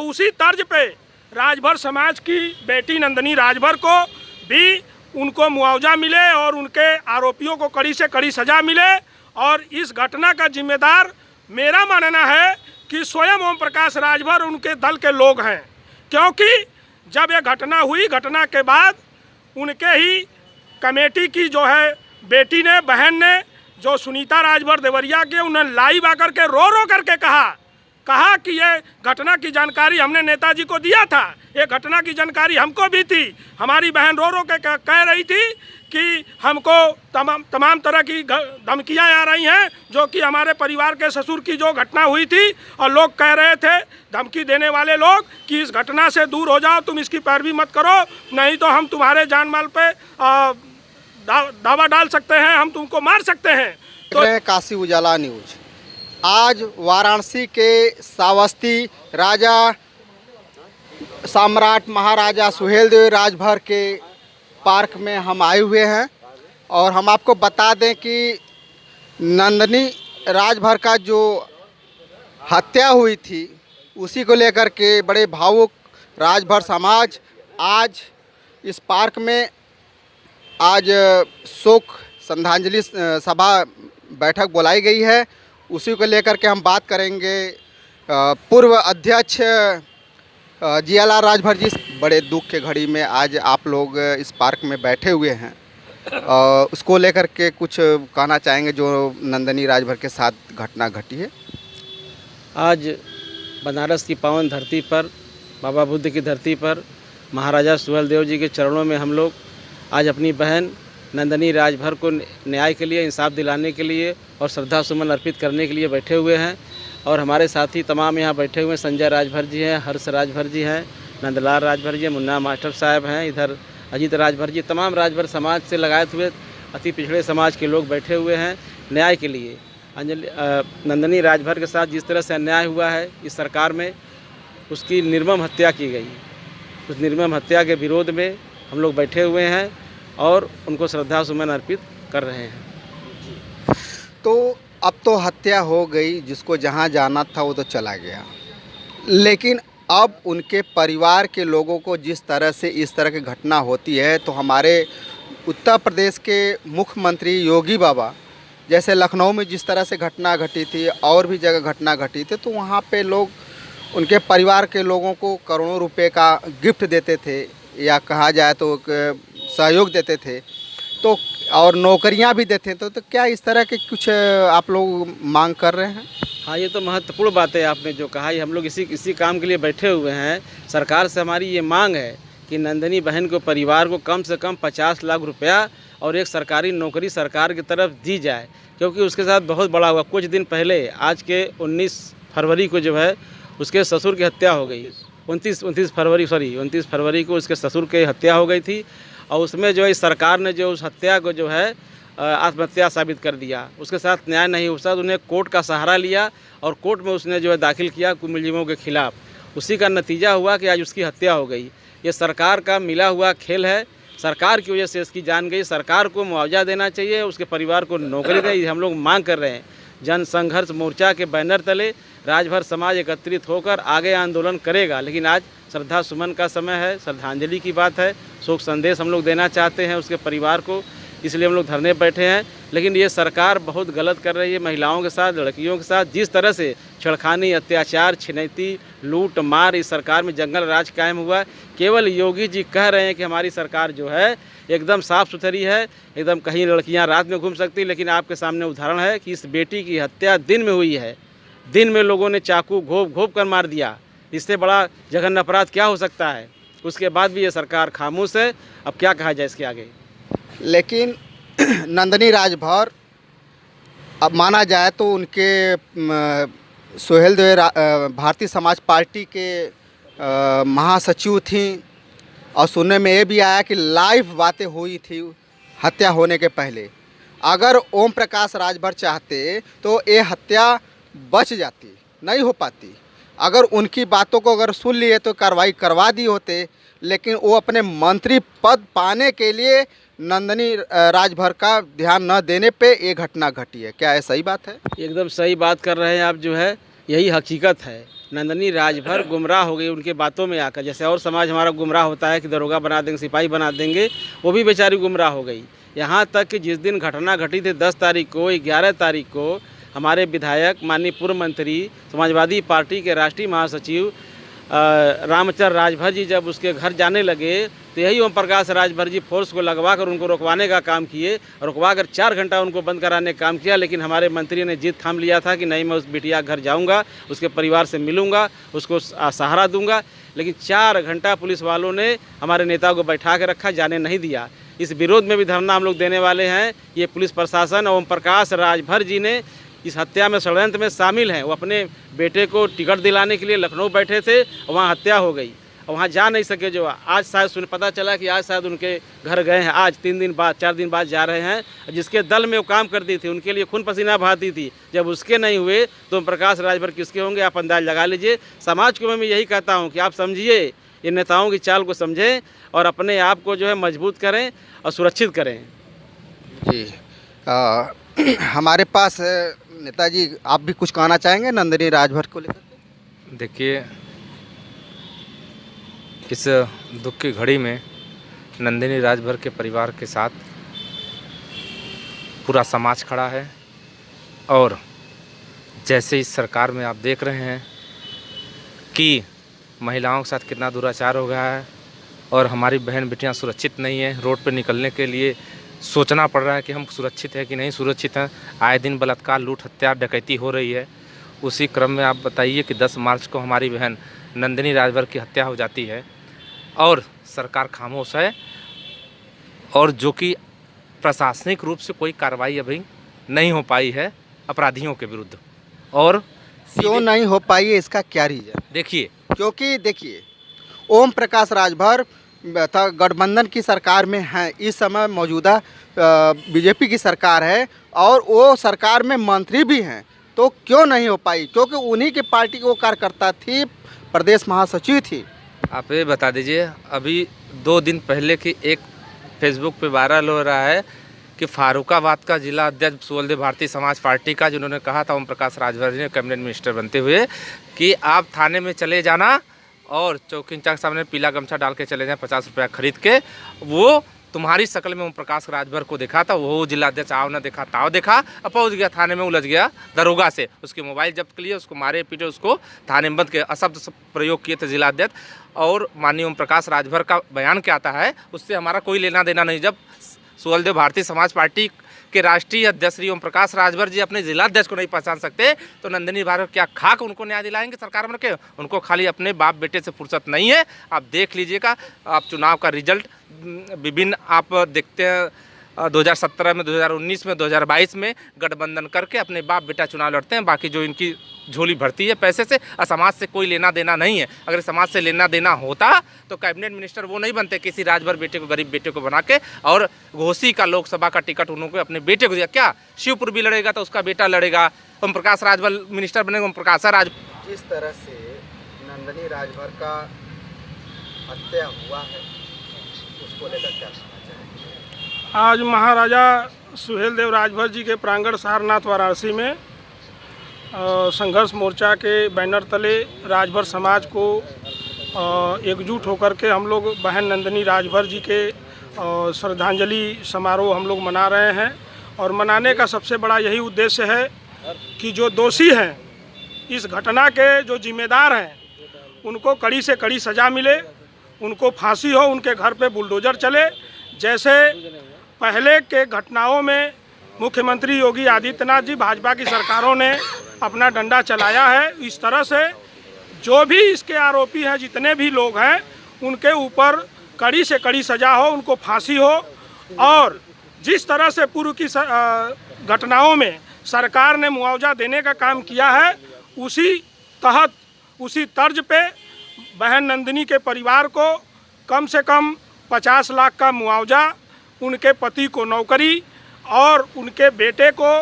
उसी तर्ज पे राजभर समाज की बेटी नंदिनी राजभर को भी उनको मुआवजा मिले और उनके आरोपियों को कड़ी से कड़ी सज़ा मिले। और इस घटना का जिम्मेदार मेरा मानना है कि स्वयं ओम प्रकाश राजभर उनके दल के लोग हैं, क्योंकि जब ये घटना हुई, घटना के बाद उनके ही कमेटी की जो है बेटी ने, बहन ने, जो सुनीता राजभर देवरिया के, उन्हें लाइव आकर के रो करके कहा कि ये घटना की जानकारी हमने नेताजी को दिया था, ये घटना की जानकारी हमको भी थी। हमारी बहन रो के कह रही थी कि हमको तमाम तरह की धमकियां आ रही हैं, जो कि हमारे परिवार के ससुर की जो घटना हुई थी, और लोग कह रहे थे, धमकी देने वाले लोग, कि इस घटना से दूर हो जाओ, तुम इसकी पैरवी मत करो, नहीं तो हम तुम्हारे जान माल पे दावा डाल सकते हैं, हम तुमको मार सकते हैं। तो काशी उजाला न्यूज आज वाराणसी के श्रावस्ती राजा सम्राट महाराजा सुहेलदेव राजभर के पार्क में हम आए हुए हैं, और हम आपको बता दें कि नंदिनी राजभर का जो हत्या हुई थी उसी को लेकर के बड़े भावुक राजभर समाज आज इस पार्क में आज शोक श्रद्धांजलि सभा बैठक बुलाई गई है। उसी को लेकर के हम बात करेंगे पूर्व अध्यक्ष जियालाल राजभर जी। बड़े दुख के घड़ी में आज आप लोग इस पार्क में बैठे हुए हैं, उसको लेकर के कुछ कहना चाहेंगे जो नंदिनी राजभर के साथ घटना घटी है। आज बनारस की पावन धरती पर, बाबा बुद्ध की धरती पर, महाराजा सुहेलदेव जी के चरणों में हम लोग आज अपनी बहन नंदिनी राजभर को न्याय के लिए, इंसाफ दिलाने के लिए और श्रद्धा सुमन अर्पित करने के लिए बैठे हुए हैं। और हमारे साथी तमाम यहाँ बैठे हुए हैं। संजय राजभर जी हैं, हर्ष राजभर जी हैं, नंदलाल राजभर जी, मुन्ना मास्टर साहब हैं, इधर अजीत राजभर जी, तमाम राजभर समाज से लगाए हुए अति पिछड़े समाज के लोग बैठे हुए हैं न्याय के लिए। नंदिनी राजभर के साथ जिस तरह से अन्याय हुआ है इस सरकार में, उसकी निर्मम हत्या की गई, उस निर्मम हत्या के विरोध में हम लोग बैठे हुए हैं और उनको श्रद्धा सुमन अर्पित कर रहे हैं। तो अब तो हत्या हो गई, जिसको जहां जाना था वो तो चला गया, लेकिन अब उनके परिवार के लोगों को जिस तरह से इस तरह की घटना होती है, तो हमारे उत्तर प्रदेश के मुख्यमंत्री योगी बाबा, जैसे लखनऊ में जिस तरह से घटना घटी थी और भी जगह घटना घटी थी, तो वहाँ पे लोग उनके परिवार के लोगों को करोड़ों रुपए का गिफ्ट देते थे, या कहा जाए तो सहयोग देते थे, तो और नौकरियां भी देते थे। तो क्या इस तरह के कुछ आप लोग मांग कर रहे हैं? हाँ, ये तो महत्वपूर्ण बात है आपने जो कहा। ये हम लोग इसी काम के लिए बैठे हुए हैं। सरकार से हमारी ये मांग है कि नंदिनी बहन को, परिवार को कम से कम 50 लाख रुपया और एक सरकारी नौकरी सरकार की तरफ दी जाए, क्योंकि उसके साथ बहुत बड़ा हुआ। कुछ दिन पहले, आज के 19 फरवरी को जो है उसके ससुर की हत्या हो गई। 29 फरवरी को उसके ससुर की हत्या हो गई थी, और उसमें जो है सरकार ने जो उस हत्या को जो है आत्महत्या साबित कर दिया। उसके साथ न्याय नहीं हुआ, साथ उन्हें कोर्ट का सहारा लिया और कोर्ट में उसने जो है दाखिल किया कुछ मुलजिमों के खिलाफ। उसी का नतीजा हुआ कि आज उसकी हत्या हो गई। ये सरकार का मिला हुआ खेल है, सरकार की वजह से इसकी जान गई। सरकार को मुआवजा देना चाहिए, उसके परिवार को नौकरी दें, हम लोग मांग कर रहे हैं। जन संघर्ष मोर्चा के बैनर तले राजभर समाज एकत्रित होकर आगे आंदोलन करेगा, लेकिन आज श्रद्धा सुमन का समय है, श्रद्धांजलि की बात है, शोक संदेश हम लोग देना चाहते हैं उसके परिवार को, इसलिए हम लोग धरने बैठे हैं। लेकिन ये सरकार बहुत गलत कर रही है महिलाओं के साथ, लड़कियों के साथ। जिस तरह से छेड़खानी, अत्याचार, छिनैती, लूट मार इस सरकार में जंगल राज कायम हुआ। केवल योगी जी कह रहे हैं कि हमारी सरकार जो है एकदम साफ़ सुथरी है, एकदम कहीं लड़कियां रात में घूम सकती, लेकिन आपके सामने उदाहरण है कि इस बेटी की हत्या दिन में हुई है। दिन में लोगों ने चाकू घोप कर मार दिया। इससे बड़ा जघन्य अपराध क्या हो सकता है? उसके बाद भी ये सरकार खामोश है। अब क्या कहा जाए इसके आगे। लेकिन नंदिनी राजभर, अब माना जाए तो उनके सुहेलदेव भारतीय समाज पार्टी के महासचिव थी, और सुनने में ये भी आया कि लाइव बातें हुई थी हत्या होने के पहले। अगर ओम प्रकाश राजभर चाहते तो ये हत्या बच जाती, नहीं हो पाती। अगर उनकी बातों को अगर सुन लिए तो कार्रवाई करवा दी होते, लेकिन वो अपने मंत्री पद पाने के लिए नंदिनी राजभर का ध्यान न देने पे ये घटना घटी है। क्या ये सही बात है? एकदम सही बात कर रहे हैं आप। जो है यही हकीकत है नंदनी राजभर गुमराह हो गई उनके बातों में आकर। जैसे और समाज हमारा गुमराह होता है कि दरोगा बना देंगे, सिपाही बना देंगे, वो भी बेचारी गुमराह हो गई। यहाँ तक कि जिस दिन घटना घटी थी 10 तारीख को, 11 तारीख को हमारे विधायक माननीय पूर्व मंत्री समाजवादी पार्टी के राष्ट्रीय महासचिव रामचंद्र राजभर जी जब उसके घर जाने लगे तो यही ओम प्रकाश राजभर जी फोर्स को लगवा कर उनको रुकवाने का काम किए, रुकवा कर 4 घंटा उनको बंद कराने का काम किया। लेकिन हमारे मंत्री ने जिद थाम लिया था कि नहीं, मैं उस बिटिया घर जाऊंगा, उसके परिवार से मिलूंगा, उसको सहारा दूंगा। लेकिन 4 घंटा पुलिस वालों ने हमारे नेता को बैठा के रखा, जाने नहीं दिया। इस विरोध में भी धरना हम लोग देने वाले हैं। ये पुलिस प्रशासन ओम प्रकाश राजभर जी ने इस हत्या में, षड्यंत्र में शामिल हैं। वो अपने बेटे को टिकट दिलाने के लिए लखनऊ बैठे थे, वहाँ हत्या हो गई, वहाँ जा नहीं सके। जो आज शायद पता चला कि आज शायद उनके घर गए हैं, आज 3 दिन बाद 4 दिन बाद जा रहे हैं। जिसके दल में वो काम करती थी, उनके लिए खून पसीना बहाती थी, जब उसके नहीं हुए तो ओम प्रकाश राजभर किसके होंगे, आप अंदाज लगा लीजिए। समाज को मैं यही कहता हूँ कि आप समझिए, ये नेताओं की चाल को समझें और अपने आप को जो है मजबूत करें और सुरक्षित करें। जी हमारे पास नेताजी, आप भी कुछ कहना चाहेंगे नंदनी राजभर को लेकर? देखिए, इस दुख की घड़ी में नंदिनी राजभर के परिवार के साथ पूरा समाज खड़ा है। और जैसे इस सरकार में आप देख रहे हैं कि महिलाओं के साथ कितना दुराचार हो गया है और हमारी बहन बेटियां सुरक्षित नहीं है, रोड पर निकलने के लिए सोचना पड़ रहा है कि हम सुरक्षित हैं कि नहीं सुरक्षित हैं। आए दिन बलात्कार, लूट, हत्या, डकैती हो रही है। उसी क्रम में आप बताइए कि 10 मार्च को हमारी बहन नंदिनी राजभर की हत्या हो जाती है और सरकार खामोश है, और जो कि प्रशासनिक रूप से कोई कार्रवाई अभी नहीं हो पाई है अपराधियों के विरुद्ध। और क्यों नहीं हो पाई है, इसका क्या रीजन? देखिए, क्योंकि देखिए, ओम प्रकाश राजभर गठबंधन की सरकार में है, इस समय मौजूदा बीजेपी की सरकार है और वो सरकार में मंत्री भी हैं, तो क्यों नहीं हो पाई? क्योंकि उन्हीं की पार्टी की वो कार्यकर्ता थी, प्रदेश महासचिव थी। आप ये बता दीजिए, अभी 2 दिन पहले की एक फेसबुक पे वायरल हो रहा है कि फारुखाबाद का जिला अध्यक्ष सुहेलदेव भारतीय समाज पार्टी का, जिन्होंने कहा था ओम प्रकाश राजभर जी ने कैबिनेट मिनिस्टर बनते हुए कि आप थाने में चले जाना और चौकी इंचार्ज सामने पीला गमछा डाल के चले जाएं, 50 रुपया खरीद के। वो तुम्हारी शक्ल में ओम प्रकाश राजभर को देखा था, वो जिलाध्यक्ष आओ ना देखा ताव देखा, अब पहुँच गया थाने में, उलझ गया दरोगा से, उसके मोबाइल जब्त किए, उसको मारे पीटे, उसको थाने में बंद किया, अशब्द प्रयोग किए थे जिलाध्यक्ष। और माननीय ओम प्रकाश राजभर का बयान क्या आता है, उससे हमारा कोई लेना देना नहीं। जब सुहेलदेव भारतीय समाज पार्टी के राष्ट्रीय अध्यक्ष श्री ओम प्रकाश राजभर जी अपने जिलाध्यक्ष को नहीं पहचान सकते तो नंदिनी राजभर क्या खाक उनको न्याय दिलाएंगे सरकार में के? उनको खाली अपने बाप बेटे से फुर्सत नहीं है। आप देख लीजिएगा, आप चुनाव का रिजल्ट विभिन्न आप देखते हैं, 2017 में, 2019 में, 2022 में गठबंधन करके अपने बाप बेटा चुनाव लड़ते हैं। बाकी जो इनकी झोली भरती है पैसे से, और समाज से कोई लेना देना नहीं है। अगर समाज से लेना देना होता तो कैबिनेट मिनिस्टर वो नहीं बनते, किसी राजभर बेटे को, गरीब बेटे को बना के। और घोसी का लोकसभा का टिकट उन्होंने अपने बेटे को दिया। क्या शिवपुर भी लड़ेगा तो उसका बेटा लड़ेगा, ओम प्रकाश राजभर मिनिस्टर बनेगा, ओम प्रकाश राजभर। जिस तरह से नंदनी राजभर का हत्या हुआ है, उसको लेकर क्या कहना चाहेंगे? आज महाराजा सुहेलदेव राजभर जी के प्रांगण सारनाथ वाराणसी में संघर्ष मोर्चा के बैनर तले राजभर समाज को एकजुट होकर के हम लोग बहन नंदिनी राजभर जी के श्रद्धांजलि समारोह हम लोग मना रहे हैं। और मनाने का सबसे बड़ा यही उद्देश्य है कि जो दोषी हैं, इस घटना के जो जिम्मेदार हैं, उनको कड़ी से कड़ी सज़ा मिले, उनको फांसी हो, उनके घर पे बुलडोजर चले। जैसे पहले के घटनाओं में मुख्यमंत्री योगी आदित्यनाथ जी, भाजपा की सरकारों ने अपना डंडा चलाया है, इस तरह से जो भी इसके आरोपी हैं, जितने भी लोग हैं, उनके ऊपर कड़ी से कड़ी सज़ा हो, उनको फांसी हो। और जिस तरह से पूर्व की घटनाओं में सरकार ने मुआवजा देने का काम किया है, उसी तहत, उसी तर्ज पे बहन नंदिनी के परिवार को कम से कम 50 लाख का मुआवजा, उनके पति को नौकरी और उनके बेटे को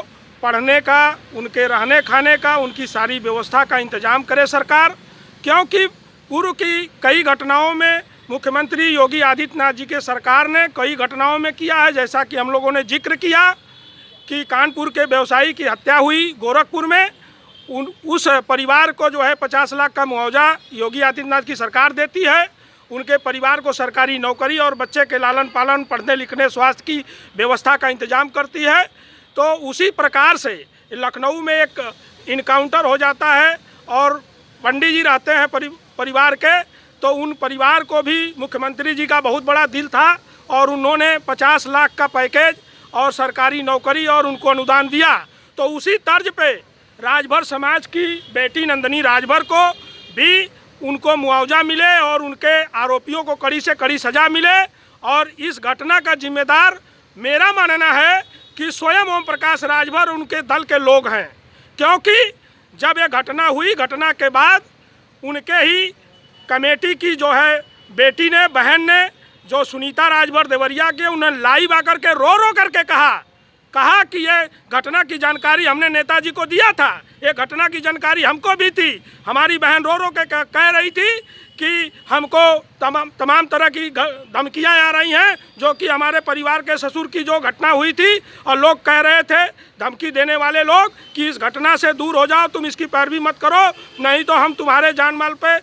पढ़ने का, उनके रहने खाने का, उनकी सारी व्यवस्था का इंतजाम करे सरकार। क्योंकि पूर्व की कई घटनाओं में मुख्यमंत्री योगी आदित्यनाथ जी के सरकार ने कई घटनाओं में किया है। जैसा कि हम लोगों ने जिक्र किया कि कानपुर के व्यवसायी की हत्या हुई गोरखपुर में, उस परिवार को जो है 50 लाख का मुआवजा योगी आदित्यनाथ की सरकार देती है। उनके परिवार को सरकारी नौकरी और बच्चे के लालन पालन, पढ़ने लिखने, स्वास्थ्य की व्यवस्था का इंतजाम करती है। तो उसी प्रकार से लखनऊ में एक इनकाउंटर हो जाता है और पंडित जी रहते हैं परिवार के, तो उन परिवार को भी मुख्यमंत्री जी का बहुत बड़ा दिल था और उन्होंने 50 लाख का पैकेज और सरकारी नौकरी और उनको अनुदान दिया। तो उसी तर्ज पे राजभर समाज की बेटी नंदनी राजभर को भी उनको मुआवजा मिले और उनके आरोपियों को कड़ी से कड़ी सज़ा मिले। और इस घटना का जिम्मेदार मेरा मानना है कि स्वयं ओम प्रकाश राजभर उनके दल के लोग हैं, क्योंकि जब ये घटना हुई, घटना के बाद उनके ही कमेटी की जो है बेटी ने, बहन ने, जो सुनीता राजभर देवरिया के, उन्हें लाइव आकर के रो रो करके कहा कि ये घटना की जानकारी हमने नेताजी को दिया था, ये घटना की जानकारी हमको भी थी। हमारी बहन रो रो के कह रही थी कि हमको तमाम तरह की धमकियां आ रही हैं, जो कि हमारे परिवार के ससुर की जो घटना हुई थी, और लोग कह रहे थे, धमकी देने वाले लोग, कि इस घटना से दूर हो जाओ, तुम इसकी पैरवी मत करो, नहीं तो हम तुम्हारे जान माल पे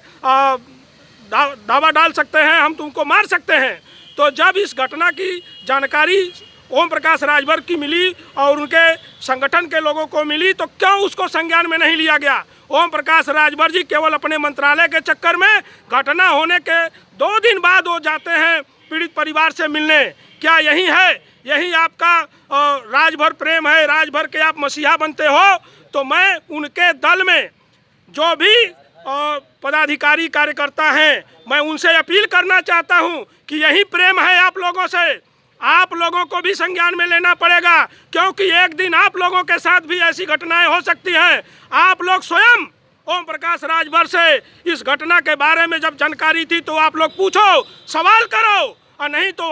दावा डाल सकते हैं, हम तुमको मार सकते हैं। तो जब इस घटना की जानकारी ओम प्रकाश राजभर की मिली और उनके संगठन के लोगों को मिली, तो क्यों उसको संज्ञान में नहीं लिया गया? ओम प्रकाश राजभर जी केवल अपने मंत्रालय के चक्कर में घटना होने के 2 दिन बाद वो जाते हैं पीड़ित परिवार से मिलने। क्या यही है, यही आपका राजभर प्रेम है, राजभर के आप मसीहा बनते हो? तो मैं उनके दल में जो भी पदाधिकारी कार्यकर्ता हैं, मैं उनसे अपील करना चाहता हूं कि यही प्रेम है आप लोगों से, आप लोगों को भी संज्ञान में लेना पड़ेगा, क्योंकि एक दिन आप लोगों के साथ भी ऐसी घटनाएं हो सकती हैं। आप लोग स्वयं ओम प्रकाश राजभर से इस घटना के बारे में जब जानकारी थी तो आप लोग पूछो, सवाल करो, और नहीं तो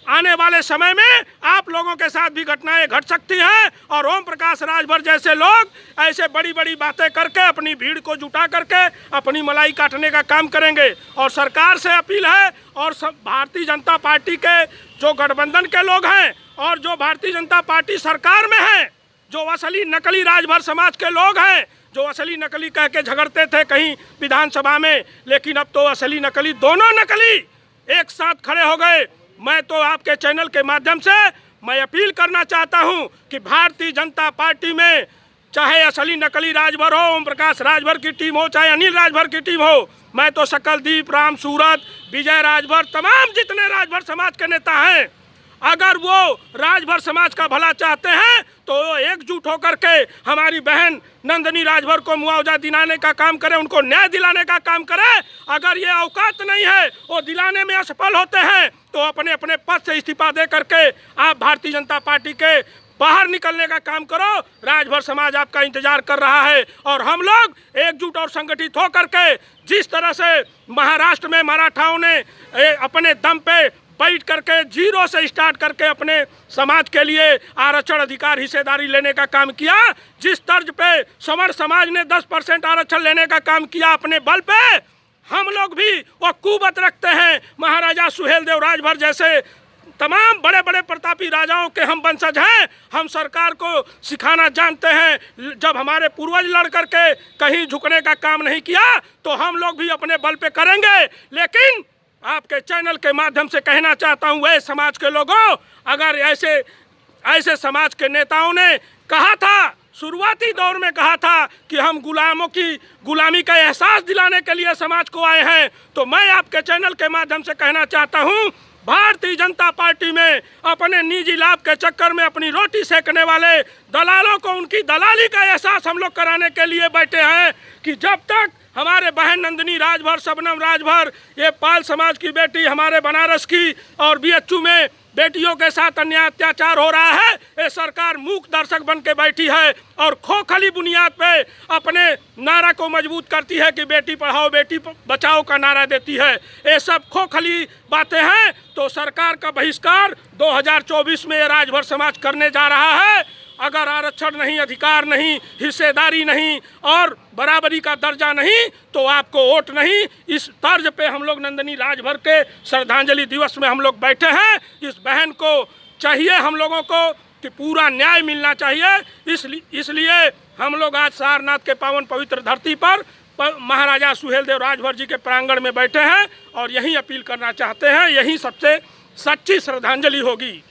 आने वाले समय में आप लोगों के साथ भी घटनाएं घट सकती हैं। और ओम प्रकाश राजभर जैसे लोग ऐसे बड़ी बड़ी बातें करके अपनी भीड़ को जुटा करके अपनी मलाई काटने का काम करेंगे। और सरकार से अपील है, और सब भारतीय जनता पार्टी के जो गठबंधन के लोग हैं और जो भारतीय जनता पार्टी सरकार में है, जो असली नकली राजभर समाज के लोग हैं, जो असली नकली कह के झगड़ते थे कहीं विधानसभा में, लेकिन अब तो असली नकली दोनों नकली एक साथ खड़े हो गए। मैं तो आपके चैनल के माध्यम से मैं अपील करना चाहता हूं कि भारतीय जनता पार्टी में चाहे असली नकली राजभर हो, ओम प्रकाश राजभर की टीम हो, चाहे अनिल राजभर की टीम हो, मैं तो सकलदीप, राम सूरत, विजय राजभर, तमाम जितने राजभर समाज के नेता हैं, अगर वो राजभर समाज का भला चाहते हैं तो एकजुट होकर के हमारी बहन नंदनी राजभर को मुआवजा दिलाने का काम करें, उनको न्याय दिलाने का काम करें। अगर ये औकात नहीं है, वो दिलाने में असफल होते हैं, तो अपने अपने पद से इस्तीफा दे करके आप भारतीय जनता पार्टी के बाहर निकलने का काम करो। राजभर समाज आपका इंतजार कर रहा है, और हम लोग एकजुट और संगठित होकर के जिस तरह से महाराष्ट्र में मराठाओं ने अपने दम पे बैठ करके जीरो से स्टार्ट करके अपने समाज के लिए आरक्षण अधिकार हिस्सेदारी लेने का काम किया, जिस तर्ज पे समर समाज ने 10% आरक्षण लेने का काम किया अपने बल पे, हम लोग भी वो कुवत रखते हैं। महाराजा सुहेलदेव राजभर जैसे तमाम बड़े बड़े प्रतापी राजाओं के हम वंशज हैं। हम सरकार को सिखाना जानते हैं। जब हमारे पूर्वज लड़ करके कहीं झुकने का काम नहीं किया, तो हम लोग भी अपने बल पे करेंगे। लेकिन आपके चैनल के माध्यम से कहना चाहता हूँ, वे समाज के लोगों, अगर ऐसे समाज के नेताओं ने कहा था, शुरुआती दौर में कहा था कि हम गुलामों की गुलामी का एहसास दिलाने के लिए समाज को आए हैं, तो मैं आपके चैनल के माध्यम से कहना चाहता हूँ, भारतीय जनता पार्टी में अपने निजी लाभ के चक्कर में अपनी रोटी सेकने वाले दलालों को उनकी दलाली का एहसास हम लोग कराने के लिए बैठे हैं कि जब तक हमारे बहन नंदनी राजभर, शबनम राजभर, ये पाल समाज की बेटी हमारे बनारस की, और बीएचयू में बेटियों के साथ अन्याय अत्याचार हो रहा है, ये सरकार मूक दर्शक बन के बैठी है और खोखली बुनियाद पे अपने नारा को मजबूत करती है कि बेटी पढ़ाओ बेटी बचाओ का नारा देती है। ये सब खोखली बातें हैं। तो सरकार का बहिष्कार 2024 में ये राजभर समाज करने जा रहा है। अगर आरक्षण नहीं, अधिकार नहीं, हिस्सेदारी नहीं और बराबरी का दर्जा नहीं, तो आपको वोट नहीं। इस तर्ज पे हम लोग नंदनी राजभर के श्रद्धांजलि दिवस में हम लोग बैठे हैं। इस बहन को चाहिए हम लोगों को कि पूरा न्याय मिलना चाहिए। इसलिए हम लोग आज सारनाथ के पावन पवित्र धरती पर महाराजा सुहेलदेव राजभर जी के प्रांगण में बैठे हैं और यही अपील करना चाहते हैं। यही सबसे सच्ची श्रद्धांजलि होगी।